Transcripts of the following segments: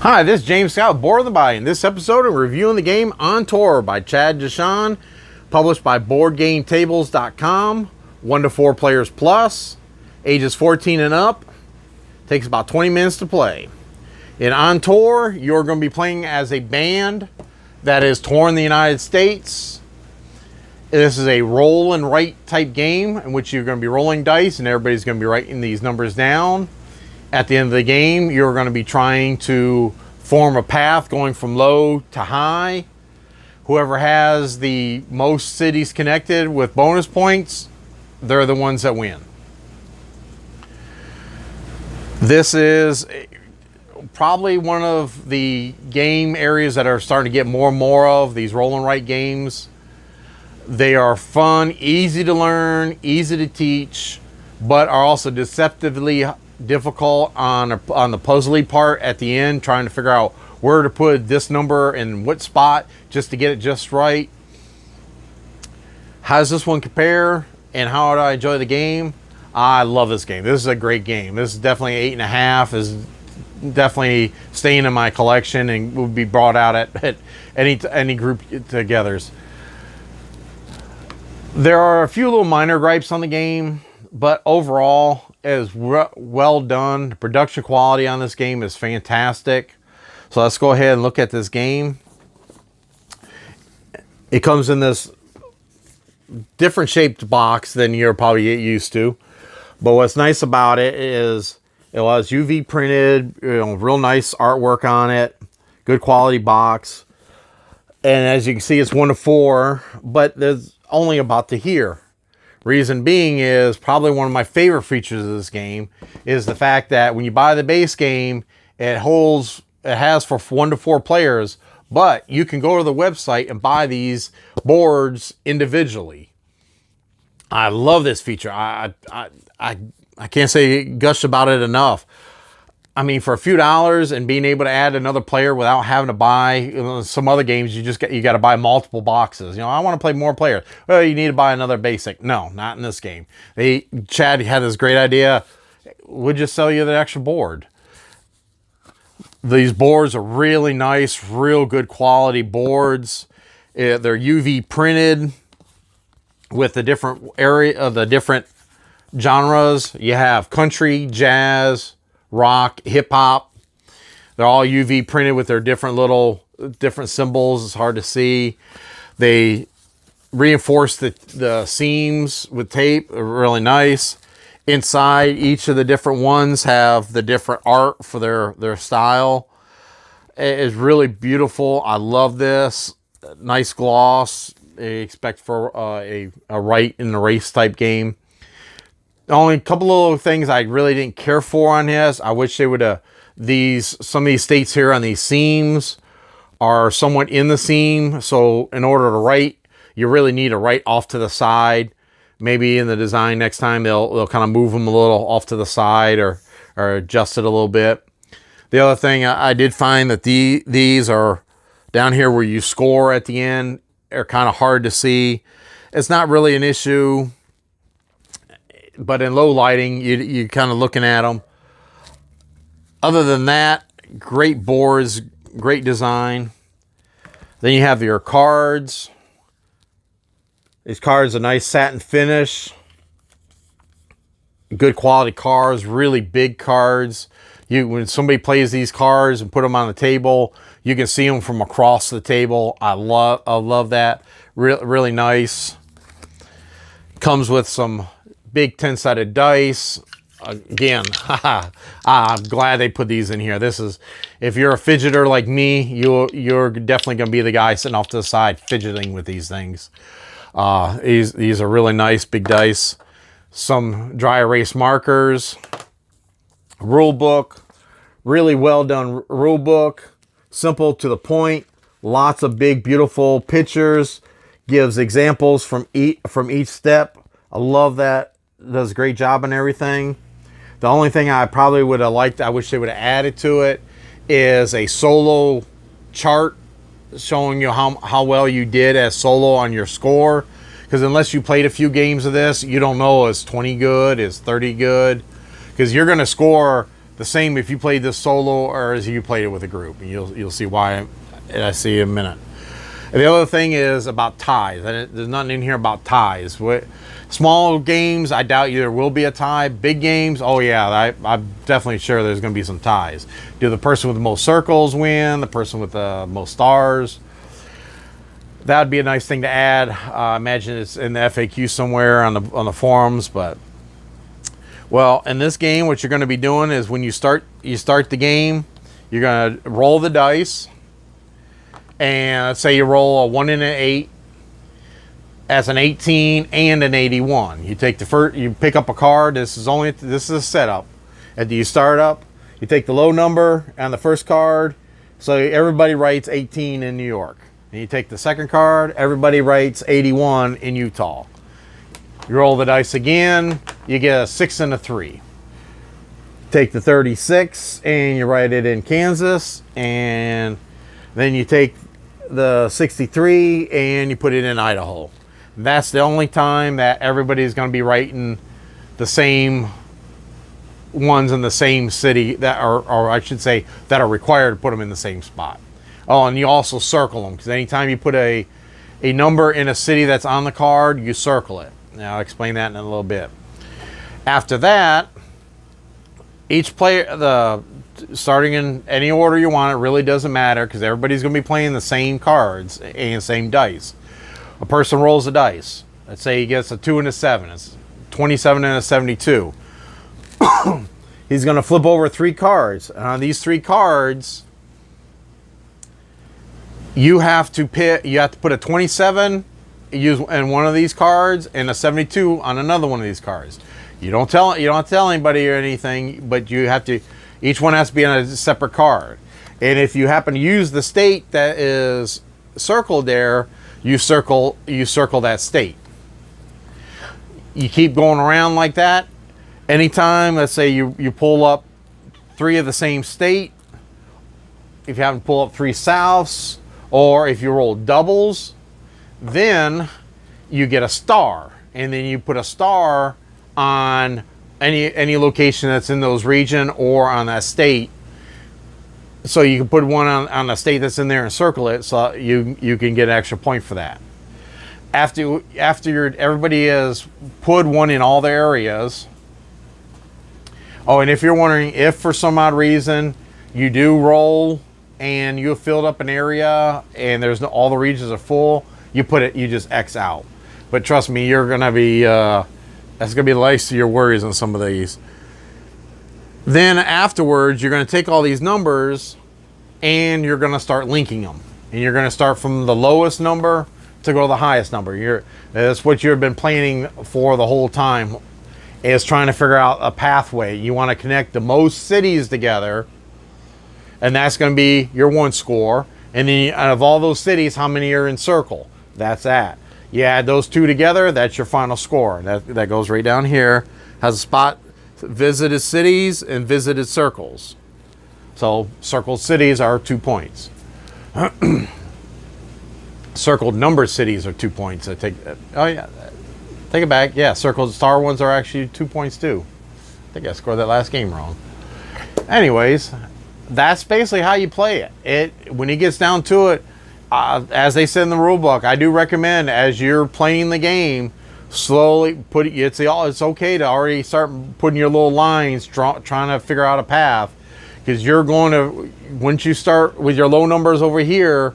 Hi, this is James Scott, Board of the Bayou. In this episode, I'm reviewing the game On Tour by Chad Deshawn, published by BoardGameTables.com. 1 to 4 players plus, ages 14 and up. Takes about 20 minutes to play. In On Tour, you're going to be playing as a band that is touring the United States. This is a roll and write type game in which you're going to be rolling dice and everybody's going to be writing these numbers down. At the end of the game, you're going to be trying to form a path going from low to high. Whoever has the most cities connected with bonus points, they're the ones that win. This is probably one of the game areas that are starting to get more and more of, these roll and write games. They are fun, easy to learn, easy to teach, but are also deceptively difficult on the puzzly part at the end, trying to figure out where to put this number in what spot just to get it just right. How does this one compare and how do I enjoy the game? I love this game. This is a great game. This is definitely 8.5. Is definitely staying in my collection and will be brought out at any group togethers. There are a few little minor gripes on the game, but overall it is well done. The production quality on this game is fantastic. So let's go ahead and look at this game. It comes in this different shaped box than you're probably used to. But what's nice about it is it was UV printed, real nice artwork on it, good quality box. And as you can see, it's 1 to 4, but there's only about to here. Reason being is probably one of my favorite features of this game is the fact that when you buy the base game, it has for 1 to 4 players, but you can go to the website and buy these boards individually. I love this feature. I can't say gush about it enough. I mean, for a few dollars and being able to add another player without having to buy, some other games you got to buy multiple boxes. I want to play more players. Well, you need to buy another basic. No, not in this game. Chad had this great idea. We'll just sell you the extra board. These boards are really nice, real good quality boards. They're UV printed with the different area of the different genres. You have country, jazz, rock, hip hop. They're all UV printed with their different symbols. It's hard to see. They reinforce the seams with tape. They're really nice. Inside, each of the different ones have the different art for their style. It is really beautiful. I love this. Nice gloss. I expect for a write in the race type game. Only a couple of little things I really didn't care for on this. I wish they would have some of these states here on these seams are somewhat in the seam. So in order to write, you really need to write off to the side. Maybe in the design next time they'll kind of move them a little off to the side or adjust it a little bit. The other thing I did find that these are down here where you score at the end are kind of hard to see. It's not really an issue, but in low lighting, you're kind of looking at them. Other than that, great boards, great design. Then you have your cards. These cards are nice satin finish. Good quality cards, really big cards. When somebody plays these cards and put them on the table, you can see them from across the table. I love that. Really nice. Comes with some big 10-sided dice. Again, I'm glad they put these in here. This is, if you're a fidgeter like me, you're definitely going to be the guy sitting off to the side fidgeting with these things. These are really nice big dice. Some dry erase markers. Rule book. Really well done rule book. Simple to the point. Lots of big, beautiful pictures. Gives examples from each step. I love that. Does a great job on everything. The only thing I probably would have liked, I wish they would have added to it, is a solo chart showing you how well you did as solo on your score. Because unless you played a few games of this, you don't know is 20 good, is 30 good. Because you're going to score The same if you played this solo or as you played it with a group. And you'll see why, and I see in a minute. And the other thing is about ties. There's nothing in here about ties. Small games, I doubt there will be a tie. Big games, oh yeah, I'm definitely sure there's going to be some ties. Do the person with the most circles win? The person with the most stars? That would be a nice thing to add. I imagine it's in the FAQ somewhere on the forums. But well, in this game, what you're going to be doing is when you start the game, you're going to roll the dice. And let's say you roll a 1 and an 8 as an 18 and an 81. You take the first, you pick up a card. This is a setup. And you start up, you take the low number on the first card. So everybody writes 18 in New York. And you take the second card, everybody writes 81 in Utah. You roll the dice again, you get a 6 and a 3. Take the 36 and you write it in Kansas, and then you take the 63 and you put it in Idaho. That's the only time that everybody's going to be writing the same ones in the same city that are, or I should say, that are required to put them in the same spot. Oh, and you also circle them, because anytime you put a number in a city that's on the card, you circle it. Now I'll explain that in a little bit. After that, each player, starting in any order you want, it really doesn't matter, because everybody's going to be playing the same cards and same dice. A person rolls a dice. Let's say he gets a 2 and a 7. It's 27 and a 72. He's going to flip over 3 cards. And on these 3 cards, you have to put a 27 in one of these cards and a 72 on another one of these cards. You don't tell anybody or anything, but you have to. Each one has to be on a separate card. And if you happen to use the state that is circled there, you circle that state. You keep going around like that. Anytime, let's say you pull up 3 of the same state, if you happen to pull up 3 Souths, or if you roll doubles, then you get a star. And then you put a star on any location that's in those region or on that state. So you can put one on a state that's in there and circle it, so you can get an extra point for that. After everybody has put one in all the areas. Oh, and if you're wondering if for some odd reason you do roll and you have filled up an area and all the regions are full, you just X out. But trust me, you're gonna be that's gonna be the least of your worries on some of these. Then afterwards, you're gonna take all these numbers and you're gonna start linking them. And you're gonna start from the lowest number to go to the highest number. That's what you've been planning for the whole time, is trying to figure out a pathway. You want to connect the most cities together, and that's going to be your 1 score. And then out of all those cities, how many are in circle? That's that. You add those 2 together, that's your final score. That goes right down here. Has a spot, visited cities and visited circles. So circled cities are 2 points. Circled number cities are 2 points. Take it back. Yeah, circled star ones are actually 2 points too. I think I scored that last game wrong. Anyways, that's basically how you play it. When it gets down to it, as they said in the rule book, I do recommend as you're playing the game, slowly it's okay to already start putting your little lines, trying to figure out a path, because you're going to, once you start with your low numbers over here,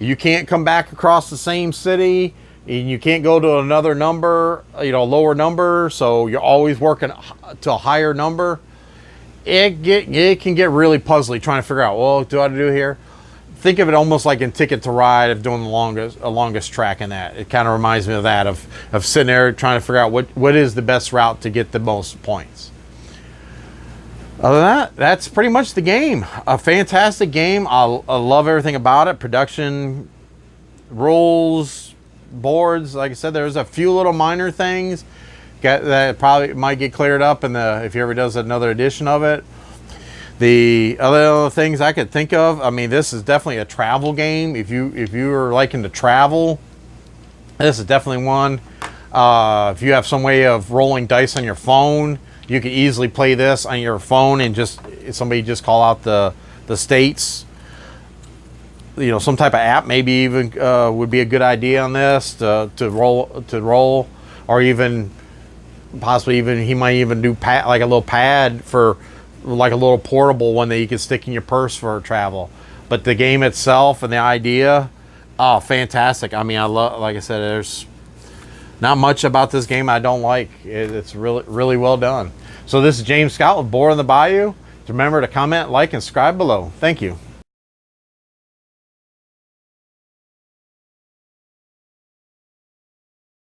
you can't come back across the same city, and you can't go to another number, lower number, so you're always working to a higher number. It can get really puzzly trying to figure out, well, what do I do here? Think of it almost like in Ticket to Ride, of doing the longest track in that. It kind of reminds me of that, of sitting there trying to figure out what is the best route to get the most points. Other than that, that's pretty much the game. A fantastic game. I love everything about it. Production, rules, boards. Like I said, there's a few little minor things that probably might get cleared up if he ever does another edition of it. The other things I could think of, I mean, this is definitely a travel game. If you are liking to travel, this is definitely one. If you have some way of rolling dice on your phone, You could easily play this on your phone and just somebody just call out the states. You know, some type of app maybe even would be a good idea on this to roll, or even possibly even he might even do like a little pad for like a little portable one that you can stick in your purse for travel. But the game itself and the idea, oh, fantastic. I mean, I love, like I said, there's not much about this game I don't like. It's really well done. So this is James Scott with Boar in the Bayou. Remember to comment, like, and subscribe below. Thank you.